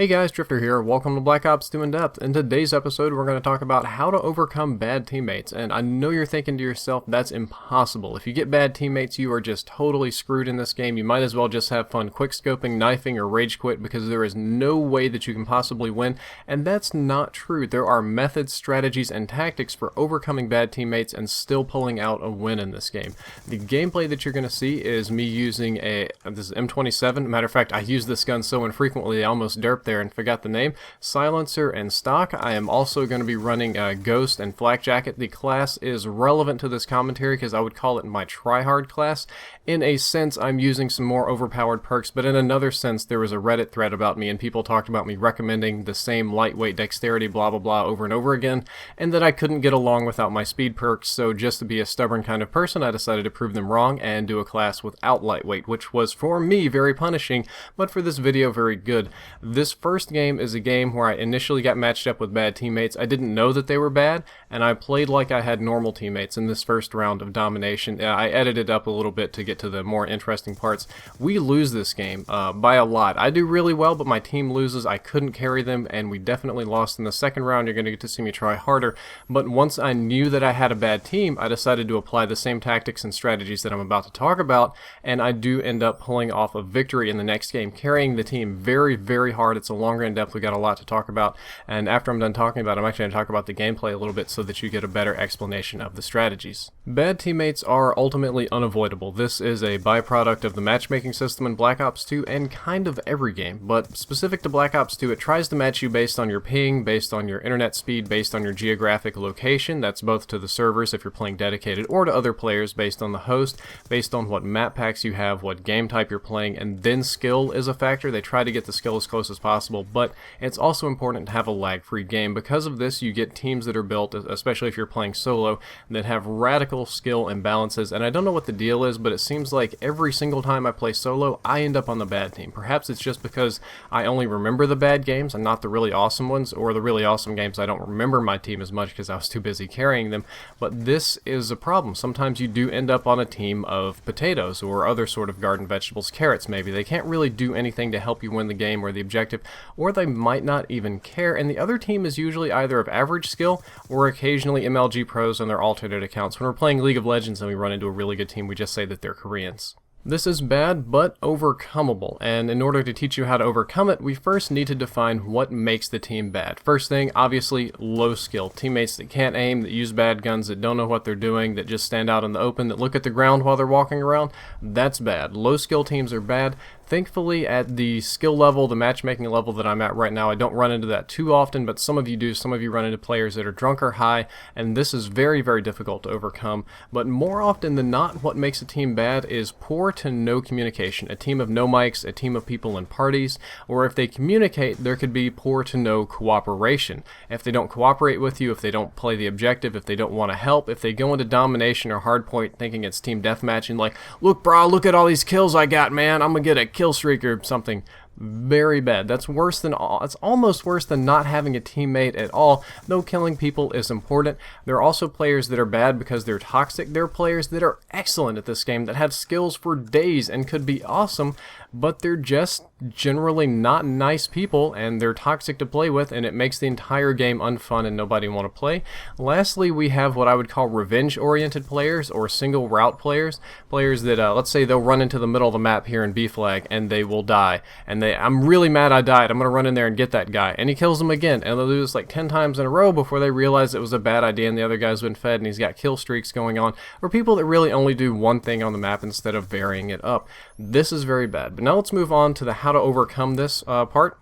Hey guys, Drifter here. Welcome to Black Ops 2 In Depth. In today's episode, we're going to talk about how to overcome bad teammates. And I know you're thinking to yourself, that's impossible. If you get bad teammates, you are just totally screwed in this game. You might as well just have fun quickscoping, knifing, or rage quit because there is no way that you can possibly win. And that's not true. There are methods, strategies, and tactics for overcoming bad teammates and still pulling out a win in this game. The gameplay that you're going to see is me using this is M27. Matter of fact, I use this gun so infrequently I almost derped there and forgot the name. Silencer and stock. I am also going to be running Ghost and Flak Jacket. The class is relevant to this commentary because I would call it my tryhard class. In a sense, I'm using some more overpowered perks, but in another sense, there was a Reddit thread about me and people talked about me recommending the same lightweight dexterity blah blah blah over and over again, and that I couldn't get along without my speed perks, so just to be a stubborn kind of person, I decided to prove them wrong and do a class without lightweight, which was for me very punishing, but for this video very good. This first game is a game where I initially got matched up with bad teammates. I didn't know that they were bad, and I played like I had normal teammates in this first round of domination. I edited up a little bit to get to the more interesting parts. We lose this game by a lot. I do really well, but my team loses. I couldn't carry them, and we definitely lost in the second round. You're going to get to see me try harder, but once I knew that I had a bad team, I decided to apply the same tactics and strategies that I'm about to talk about, and I do end up pulling off a victory in the next game, carrying the team very, very hard. It's a longer in depth. We got a lot to talk about, and after I'm done talking about it, I'm actually going to talk about the gameplay a little bit so that you get a better explanation of the strategies. Bad teammates are ultimately unavoidable. This is a byproduct of the matchmaking system in Black Ops 2 and kind of every game, but specific to Black Ops 2, it tries to match you based on your ping, based on your internet speed, based on your geographic location. That's both to the servers if you're playing dedicated or to other players based on the host, based on what map packs you have, what game type you're playing, and then skill is a factor. They try to get the skill as close as possible, but it's also important to have a lag-free game. Because of this, you get teams that are built, especially if you're playing solo, that have radical skill imbalances, and I don't know what the deal is, but it seems like every single time I play solo, I end up on the bad team. Perhaps it's just because I only remember the bad games and not the really awesome ones, or the really awesome games I don't remember my team as much because I was too busy carrying them, but this is a problem. Sometimes you do end up on a team of potatoes or other sort of garden vegetables, carrots maybe. They can't really do anything to help you win the game or the objective, or they might not even care, and the other team is usually either of average skill or occasionally MLG pros on their alternate accounts. When we're playing League of Legends and we run into a really good team, we just say that they're Koreans. This is bad, but overcomeable, and in order to teach you how to overcome it, we first need to define what makes the team bad. First thing, obviously, low skill. Teammates that can't aim, that use bad guns, that don't know what they're doing, that just stand out in the open, that look at the ground while they're walking around, that's bad. Low skill teams are bad. Thankfully, at the skill level, the matchmaking level that I'm at right now, I don't run into that too often, but some of you do. Some of you run into players that are drunk or high, and this is very, very difficult to overcome. But more often than not, what makes a team bad is poor to no communication. A team of no mics, a team of people in parties, or if they communicate, there could be poor to no cooperation. If they don't cooperate with you, if they don't play the objective, if they don't want to help, if they go into domination or hardpoint thinking it's team deathmatch and like, look bro, look at all these kills I got, man, I'm gonna get a kill streak or something. Very bad. That's worse than it's almost worse than not having a teammate at all. Though killing people is important. There are also players that are bad because they're toxic. There are players that are excellent at this game that have skills for days and could be awesome, but they're just generally not nice people and they're toxic to play with, and it makes the entire game unfun and nobody want to play. Lastly, we have what I would call revenge-oriented players or single route players. Players that, let's say they'll run into the middle of the map here in B-Flag and they will die. And I'm really mad I died. I'm going to run in there and get that guy. And he kills them again. And they'll do this like 10 times in a row before they realize it was a bad idea and the other guy's been fed and he's got kill streaks going on. Or people that really only do one thing on the map instead of varying it up. This is very bad. But now let's move on to the how to overcome this part.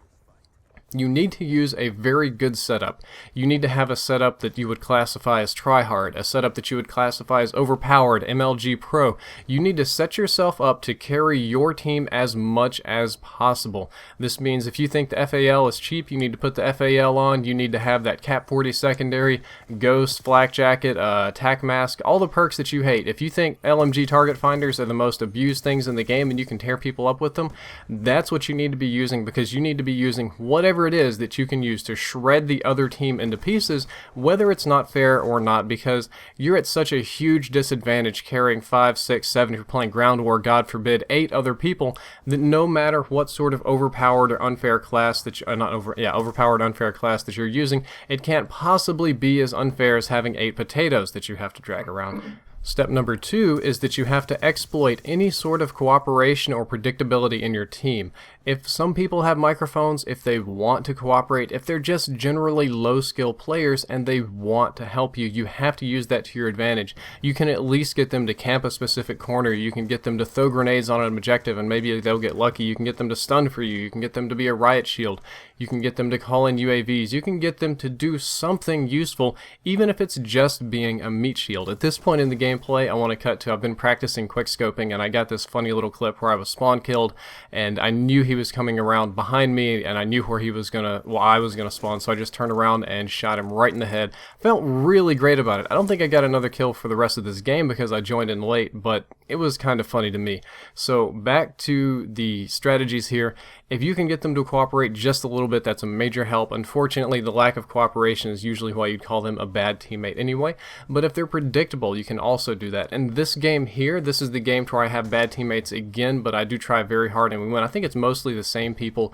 You need to use a very good setup. You need to have a setup that you would classify as tryhard, a setup that you would classify as overpowered, MLG pro. You need to set yourself up to carry your team as much as possible. This means if you think the FAL is cheap, you need to put the FAL on. You need to have that Cap 40 secondary, Ghost, Flak Jacket, Attack Mask, all the perks that you hate. If you think LMG target finders are the most abused things in the game and you can tear people up with them, that's what you need to be using, because you need to be using whatever whatever it is that you can use to shred the other team into pieces, whether it's not fair or not, because you're at such a huge disadvantage carrying 5, 6, 7, if you're playing ground war, God forbid, 8 other people, that no matter what sort of overpowered or unfair class that overpowered unfair class that you're using, it can't possibly be as unfair as having 8 potatoes that you have to drag around. Step number 2 is that you have to exploit any sort of cooperation or predictability in your team. If some people have microphones, if they want to cooperate, if they're just generally low-skill players and they want to help you, you have to use that to your advantage. You can at least get them to camp a specific corner. You can get them to throw grenades on an objective and maybe they'll get lucky. You can get them to stun for you. You can get them to be a riot shield. You can get them to call in UAVs. You can get them to do something useful, even if it's just being a meat shield. At this point in the gameplay, I want to cut to, I've been practicing quickscoping and I got this funny little clip where I was spawn killed and I knew he was coming around behind me and I knew where I was gonna spawn, so I just turned around and shot him right in the head. Felt really great about it. I don't think I got another kill for the rest of this game because I joined in late, but it was kind of funny to me. So back to the strategies here. If you can get them to cooperate just a little bit, that's a major help. Unfortunately, the lack of cooperation is usually why you'd call them a bad teammate anyway, but if they're predictable, you can also do that. And this game here, this is the game where I have bad teammates again, but I do try very hard and we win. I think it's mostly the same people.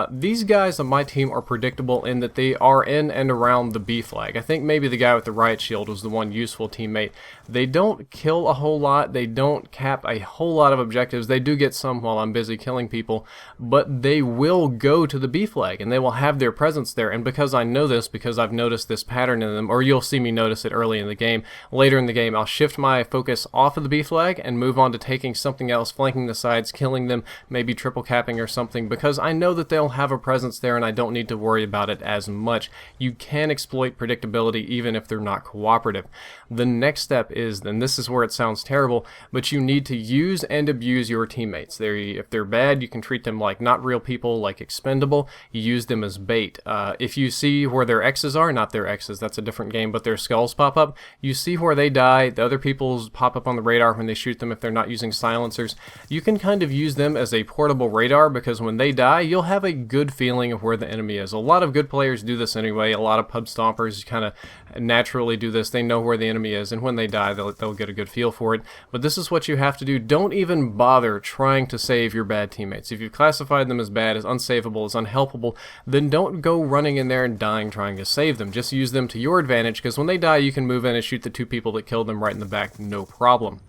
These guys on my team are predictable in that they are in and around the B flag. I think maybe the guy with the riot shield was the one useful teammate. They don't kill a whole lot, they don't cap a whole lot of objectives. They do get some while I'm busy killing people, but they will go to the B flag and they will have their presence there. And because I know this, because I've noticed this pattern in them, or you'll see me notice it early in the game, later in the game I'll shift my focus off of the B flag and move on to taking something else, flanking the sides, killing them, maybe triple capping or something, because I know that they'll have a presence there and I don't need to worry about it as much. You can exploit predictability even if they're not cooperative. The next step is, and this is where it sounds terrible, but you need to use and abuse your teammates. If they're bad, you can treat them like not real people, like expendable. You use them as bait. If you see where their X's are, not their X's, that's a different game, but their skulls pop up, you see where they die, the other people's pop up on the radar when they shoot them if they're not using silencers. You can kind of use them as a portable radar because when they die, you'll have a good feeling of where the enemy is. A lot of good players do this anyway. A lot of pub stompers kind of naturally do this. They know where the enemy is, and when they die, they'll get a good feel for it. But this is what you have to do. Don't even bother trying to save your bad teammates. If you've classified them as bad, as unsavable, as unhelpable, then don't go running in there and dying trying to save them. Just use them to your advantage, because when they die, you can move in and shoot the 2 people that killed them right in the back, no problem.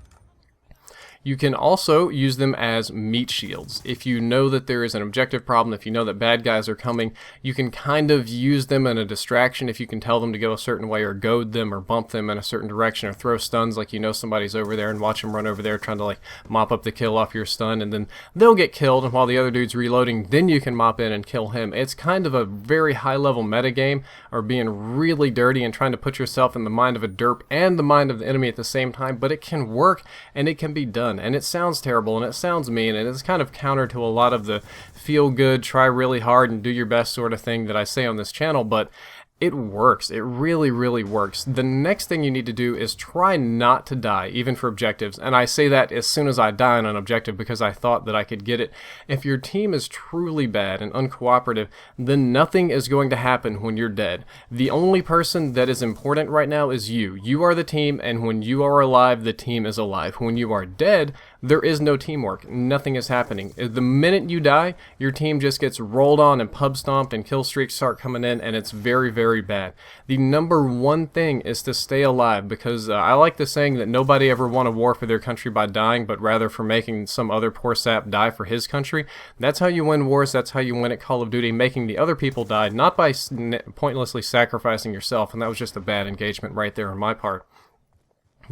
You can also use them as meat shields. If you know that there is an objective problem, if you know that bad guys are coming, you can kind of use them in a distraction if you can tell them to go a certain way or goad them or bump them in a certain direction or throw stuns like you know somebody's over there and watch them run over there trying to like mop up the kill off your stun, and then they'll get killed, and while the other dude's reloading, then you can mop in and kill him. It's kind of a very high level metagame, or being really dirty and trying to put yourself in the mind of a derp and the mind of the enemy at the same time, but it can work and it can be done. And it sounds terrible and it sounds mean and it's kind of counter to a lot of the feel good, try really hard and do your best sort of thing that I say on this channel, but it works. It really, really works. The next thing you need to do is try not to die, even for objectives. And I say that as soon as I die on an objective because I thought that I could get it. If your team is truly bad and uncooperative, then nothing is going to happen when you're dead. The only person that is important right now is you. You are the team, and when you are alive, the team is alive. When you are dead, there is no teamwork. Nothing is happening. The minute you die, your team just gets rolled on and pub stomped and kill streaks start coming in, and it's very, very bad. The number one thing is to stay alive, because I like the saying that nobody ever won a war for their country by dying, but rather for making some other poor sap die for his country. That's how you win wars. That's how you win at Call of Duty, making the other people die, not by pointlessly sacrificing yourself, and that was just a bad engagement right there on my part.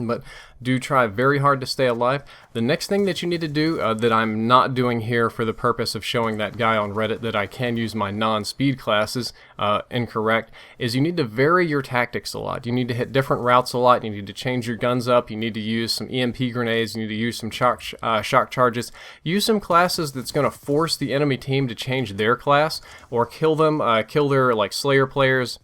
But do try very hard to stay alive. The next thing that you need to do that I'm not doing here for the purpose of showing that guy on Reddit that I can use my non-speed classes incorrect, is you need to vary your tactics a lot. You need to hit different routes a lot. You need to change your guns up. You need to use some EMP grenades. You need to use some shock charges. Use some classes that's going to force the enemy team to change their class or kill them, kill their like Slayer players.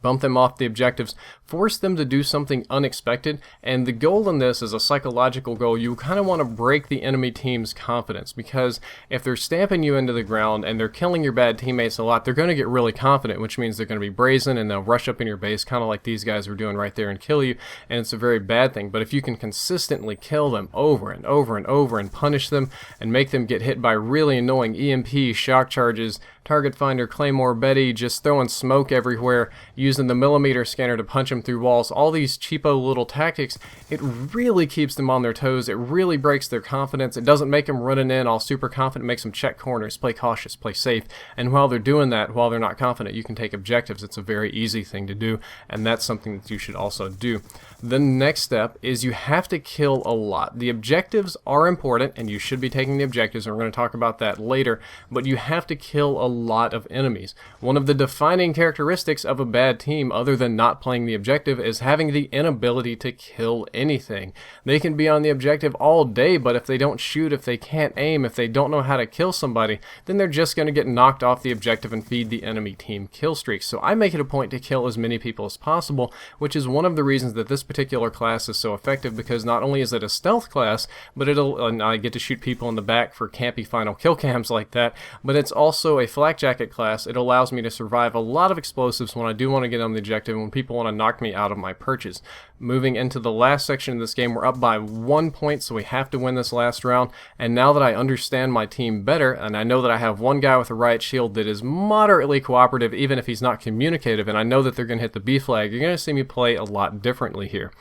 bump them off the objectives, force them to do something unexpected, and the goal in this is a psychological goal. You kind of want to break the enemy team's confidence, because if they're stamping you into the ground and they're killing your bad teammates a lot, they're going to get really confident, which means they're going to be brazen and they'll rush up in your base, kind of like these guys were doing right there, and kill you, and it's a very bad thing. But if you can consistently kill them over and over and over and punish them and make them get hit by really annoying EMP, shock charges, target finder, Claymore, Betty, just throwing smoke everywhere, using the millimeter scanner to punch them through walls, all these cheapo little tactics, it really keeps them on their toes. It really breaks their confidence. It doesn't make them running in all super confident. It makes them check corners, play cautious, play safe. And while they're doing that, while they're not confident, you can take objectives. It's a very easy thing to do, and that's something that you should also do. The next step is you have to kill a lot. The objectives are important, and you should be taking the objectives, and we're going to talk about that later, but you have to kill a lot of enemies. One of the defining characteristics of a bad team, other than not playing the objective, is having the inability to kill anything. They can be on the objective all day, but if they don't shoot, if they can't aim, if they don't know how to kill somebody, then they're just going to get knocked off the objective and feed the enemy team kill streaks. So I make it a point to kill as many people as possible, which is one of the reasons that this particular class is so effective, because not only is it a stealth class, but and I get to shoot people in the back for campy final kill cams like that, but it's also a flak jacket class. It allows me to survive a lot of explosives when I do want to get on the objective and when people want to knock me out of my perches. Moving into the last section of this game, we're up by 1 point, so we have to win this last round. And now that I understand my team better, and I know that I have one guy with a riot shield that is moderately cooperative, even if he's not communicative, and I know that they're going to hit the B flag, you're going to see me play a lot differently here.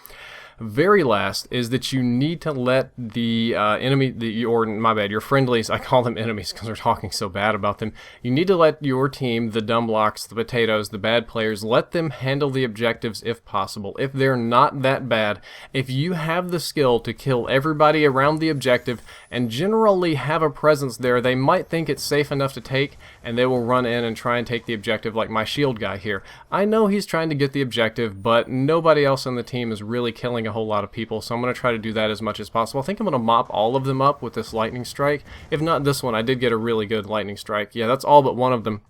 Very last is that you need to let the your friendlies, I call them enemies because we're talking so bad about them, you need to let your team, the dumb blocks, the potatoes, the bad players, let them handle the objectives if possible. If they're not that bad, if you have the skill to kill everybody around the objective and generally have a presence there, they might think it's safe enough to take, and they will run in and try and take the objective, like my shield guy here. I know he's trying to get the objective, but nobody else on the team is really killing a whole lot of people, so I'm going to try to do that as much as possible. I think I'm going to mop all of them up with this lightning strike. If not this one, I did get a really good lightning strike. Yeah, that's all but one of them.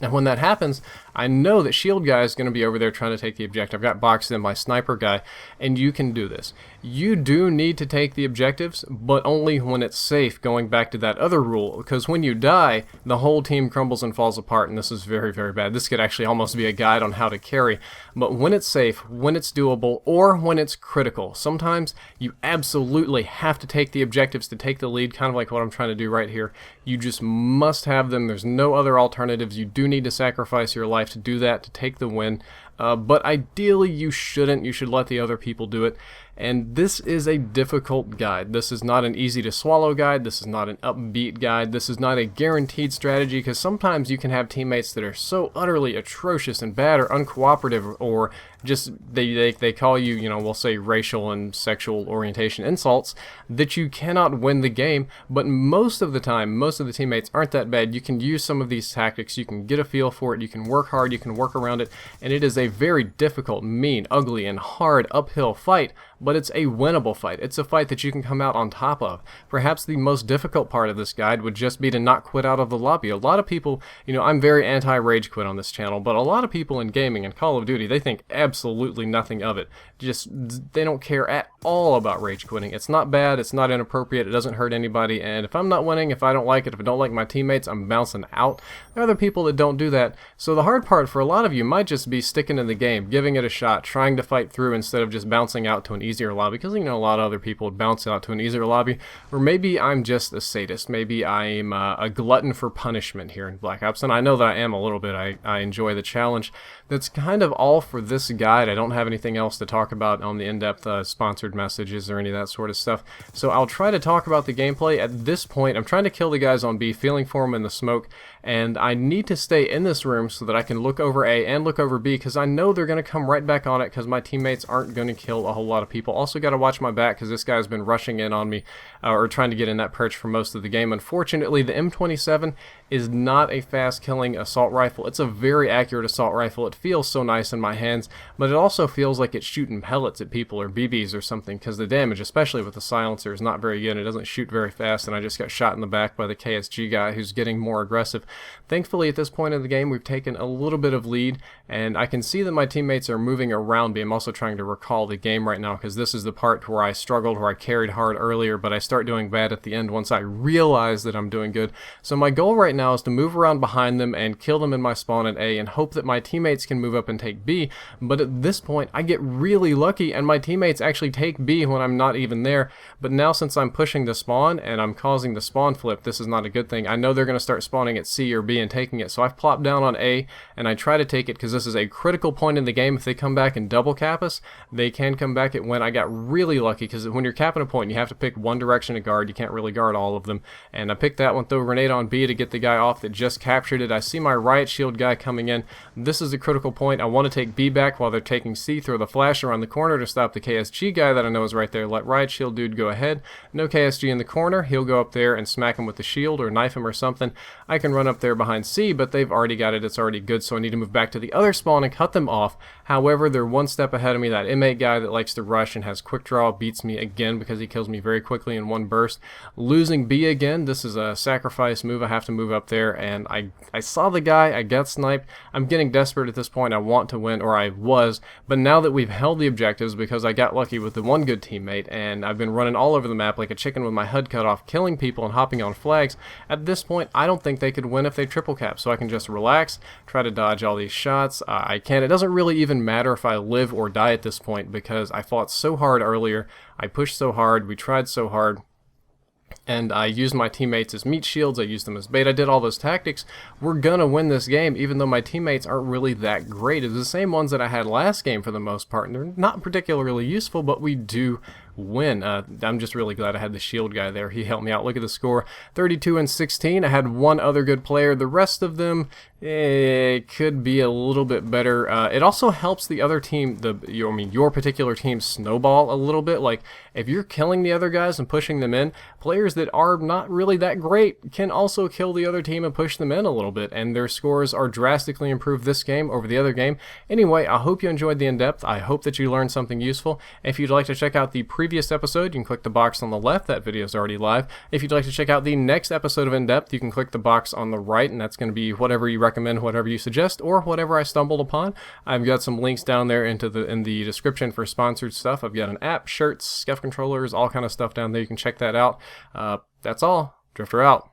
And when that happens, I know that shield guy is going to be over there trying to take the objective. I've got boxed in by sniper guy, and you can do this. You do need to take the objectives, but only when it's safe, going back to that other rule, because when you die, the whole team crumbles and falls apart, and this is very, very bad. This could actually almost be a guide on how to carry, but when it's safe, when it's doable, or when it's critical, sometimes you absolutely have to take the objectives to take the lead, kind of like what I'm trying to do right here. You just must have them. There's no other alternatives. You do need to sacrifice your life to do that, to take the win. But ideally you shouldn't. You should let the other people do it. And this is a difficult guide. This is not an easy to swallow guide. This is not an upbeat guide. This is not a guaranteed strategy, because sometimes you can have teammates that are so utterly atrocious and bad or uncooperative, or just they call you, we'll say racial and sexual orientation insults, that you cannot win the game. But most of the time, most of the teammates aren't that bad. You can use some of these tactics. You can get a feel for it. You can work hard. You can work around it. And it is a very difficult, mean, ugly, and hard uphill fight, but it's a winnable fight. It's a fight that you can come out on top of. Perhaps the most difficult part of this guide would just be to not quit out of the lobby. A lot of people, I'm very anti-rage quit on this channel, but a lot of people in gaming and Call of Duty, they think absolutely nothing of it. They don't care at all about rage quitting. It's not bad, it's not inappropriate, it doesn't hurt anybody, and if I'm not winning, if I don't like it, if I don't like my teammates, I'm bouncing out. There are other people that don't do that, so the hard part for a lot of you might just be sticking in the game, giving it a shot, trying to fight through instead of just bouncing out to an easier lobby, because a lot of other people would bounce out to an easier lobby. Or maybe I'm just a sadist, maybe I'm a glutton for punishment here in Black Ops, and I know that I am a little bit. I enjoy the challenge. That's kind of all for this guide. I don't have anything else to talk about on the in-depth sponsored messages or any of that sort of stuff, so I'll try to talk about the gameplay. At this point, I'm trying to kill the guys on B, feeling for them in the smoke, and I need to stay in this room so that I can look over A and look over B, because I know they're going to come right back on it, because my teammates aren't going to kill a whole lot of people. Also got to watch my back, because this guy's been rushing in on me or trying to get in that perch for most of the game. Unfortunately, the M27 is not a fast killing assault rifle. It's a very accurate assault rifle. It feels so nice in my hands, but it also feels like it's shooting pellets at people or BBs or something, because the damage, especially with the silencer, is not very good. It doesn't shoot very fast, and I just got shot in the back by the KSG guy who's getting more aggressive. Thankfully, at this point in the game, we've taken a little bit of lead, and I can see that my teammates are moving around me. I'm also trying to recall the game right now, because this is the part where I struggled, where I carried hard earlier, but I start doing bad at the end once I realize that I'm doing good. So my goal right now is to move around behind them and kill them in my spawn at A, and hope that my teammates can move up and take B. But at this point, I get really lucky, and my teammates actually take B when I'm not even there. But now, since I'm pushing the spawn and I'm causing the spawn flip, this is not a good thing. I know they're going to start spawning at C or B and taking it, so I've plopped down on A, and I try to take it because this is a critical point in the game. If they come back and double cap us, they can come back at when. I got really lucky, because when you're capping a point, you have to pick one direction to guard. You can't really guard all of them, and I picked that one, throw a grenade on B to get the guy off that just captured it. I see my riot shield guy coming in. This is a critical point. I want to take B back while they're taking C, throw the flash around the corner to stop the KSG guy that I know is right there. Let riot shield dude go ahead. No KSG in the corner. He'll go up there and smack him with the shield or knife him or something. I can run up there behind C, but they've already got it. It's already good, so I need to move back to the other spawn and cut them off. However, they're one step ahead of me. That M8 guy that likes to rush and has quick draw beats me again, because he kills me very quickly in one burst. Losing B again. This is a sacrifice move. I have to move up there, and I saw the guy. I got sniped. I'm getting desperate at this point. I want to win, or I was, but now that we've held the objectives, because I got lucky with the one good teammate, and I've been running all over the map like a chicken with my HUD cut off, killing people and hopping on flags, at this point I don't think they could win if they triple cap, so I can just relax, try to dodge all these shots. I can. It doesn't really even matter if I live or die at this point, because I fought so hard earlier, I pushed so hard, we tried so hard, and I used my teammates as meat shields, I used them as bait, I did all those tactics. We're gonna win this game, even though my teammates aren't really that great. It's the same ones that I had last game for the most part, and they're not particularly useful, but we do win. I'm just really glad I had the shield guy there. He helped me out. Look at the score, 32-16. I had one other good player. The rest of them, could be a little bit better. It also helps the other team, your particular team, snowball a little bit. Like, if you're killing the other guys and pushing them in, players that are not really that great can also kill the other team and push them in a little bit, and their scores are drastically improved this game over the other game. Anyway, I hope you enjoyed the in-depth. I hope that you learned something useful. If you'd like to check out the previous episode, you can click the box on the left. That video is already live. If you'd like to check out the next episode of In-Depth, you can click the box on the right, and that's going to be whatever you recommend, whatever you suggest, or whatever I stumbled upon. I've got some links down there in the description for sponsored stuff. I've got an app, shirts, SCUF controllers, all kind of stuff down there. You can check that out. That's all. Drifter out.